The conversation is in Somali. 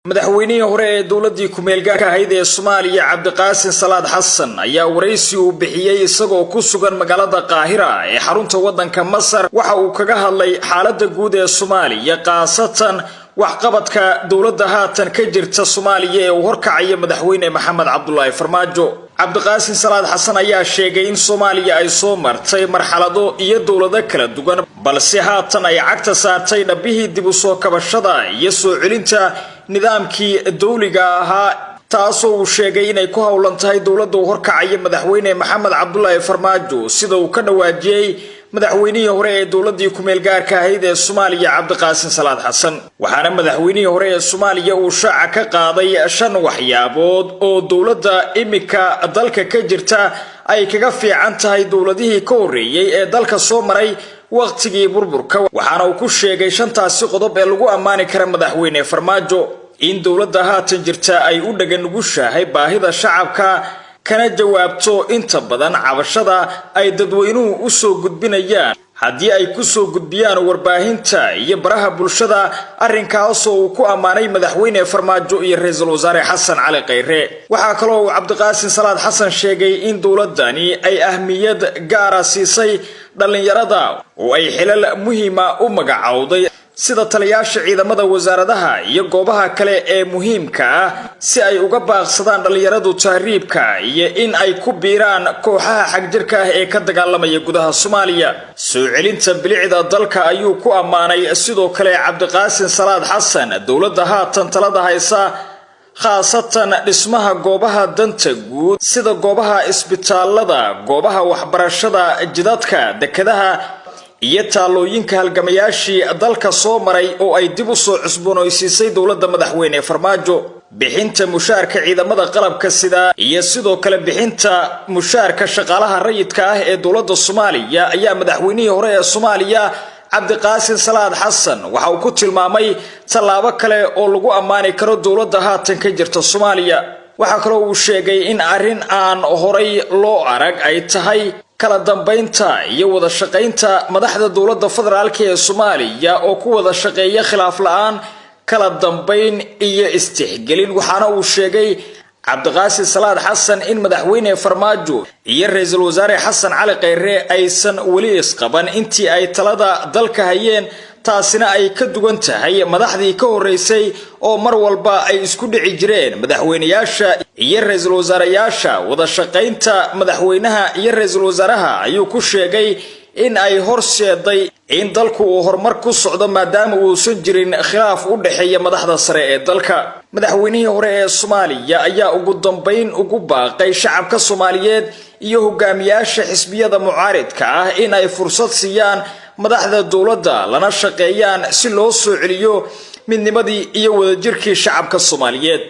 madaxweynihii hore ee dawladii ku-meelgaarka ahayd ee Soomaaliya Cabdiqaasin Salaad Xasan ayaa wareysi uu bixiyay isagoo ku sugan magaalada Qaahira ee xarunta wadanka Masar waxa uu kaga hadlay xaaladda guud ee Soomaaliya qaasatan waxqabadka dawladda haatan ka jirta Soomaaliya ee uu horkacay madaxweyne Maxamed Cabdullaahi Farmaajo. Cabdiqaasin Salaad Xasan ayaa sheegay in Soomaaliya ay soo martay marxalado iyo dawlado kala duwan balse haatan ay cagta saartay nabihii dib u soo kabashada iyo soo celinta nidaamkii dawliga ahaa taasoo uu sheegay inay ku hawlan tahay dawladda horkacay madaxweyne Maxamed Cabdullaahi Farmaajo sida uu ka dhawaajiyay madaxweynihii hore ee dawladii ku-meelgaarka ahayd ee Soomaaliya Cabdiqaasin Salaad Xasan. waxaana madaxweynihii hore ee Soomaaliya uu shaaca ka qaaday 5 waxyaabood oo dawladda imika dalka ka jirta ay kaga fiican tahay dawladihii ka horeeyay ee dalka soo maray waqtigii burburka. waxaana uu ku sheegay 5taasi qodob ee lagu ammaani karo madaxweyne Farmaajo in dawladda haatan jirta ay u dhagan nugushahay baahida shacabka kana jawaabto inta badan cabashada ay dadweynuhu u soo gudbinayaan haddii ay ku soo gudbiyaan warbaahinta iyo baraha bulshada. arrinkaas oo uu ku ammaanay madaxweyne Farmaajo iyo ra'iisul wasaare Xasan Cali Khayre. waxa kale oo Cabdiqaasin Salaad Xasan sheegay in dawladani ay ahmiyad gaar ah siisay dhalinyarada oo ay xilal muhiim ah u magacawday sida taliyaasha ciidamada wasaaradaha iyo goobaha kale ee muhiimka ah si ay uga baaqsadaan dhalinyaradu tahriibka iyo in ay ku biiraan kooxaha xagjirka ah ee ka dagaalamaya gudaha Soomaaliya. soo celinta bilicda dalka ayuu ku ammaanay sidoo kale Cabdiqaasin Salaad Xasan dawladda haatan talada haysa khaasatan dhismaha goobaha danta guud sida goobaha isbitaalada, goobaha waxbarashada, jidadka, dekedaha iyo taalooyinka halgamayaashii dalka soo maray oo ay dib u soo cusboonaysiisay dawladda madaxweyne Farmaajo. bixinta mushaarka ciidamada qalabka sida iyo sidoo kale bixinta mushaarka shaqaalaha rayidka ah ee dawladda Soomaaliya ayaa madaxweynihii hore ee Soomaaliya Cabdiqaasin Salaad Xasan waxa uu ku tilmaamay tallaabo kale oo lagu ammaani karo dawladda haatan ka jirta Soomaaliya. waxa kale oo uu sheegay in arrin aan horay loo arag ay tahay kala dambeynta iyo wada shaqeynta madaxda dawladda federaalka ee Soomaaliya oo ku wada shaqeeya khilaaf la'aan, kala dambeyn iyo istixgelin. waxaana uu sheegay Cabdiqaasin Salaad Xasan in madaxweyne Farmaajo iyo ra'iisul wasaare Xasan Cali Khayre aysan wali isqaban intii ay talada dalka hayeen, taasina ay ka duwan tahay madaxdii ka horeysay oo mar walba ay isku dhici jireen madaxweynayaasha iyo ra'iisul wasaareyaasha. wada shaqeynta madaxweynaha iyo ra'iisul wasaaraha ayuu ku sheegay in ay horseeday in dalku uu horumar ku socdo maadaama uusan jirin khilaaf u dhaxeeya madaxda sare ee dalka. madaxweynihii hore ee Soomaaliya ayaa ugu dambeyn ugu baaqay shacabka Soomaaliyeed iyo hogaamiyaasha xisbiyada mucaaridka ah in ay fursad siiyaan madaxda dawladda lana shaqeeyaan si loo soo celiyo midnimadii iyo wadajirkii shacabka Soomaaliyeed.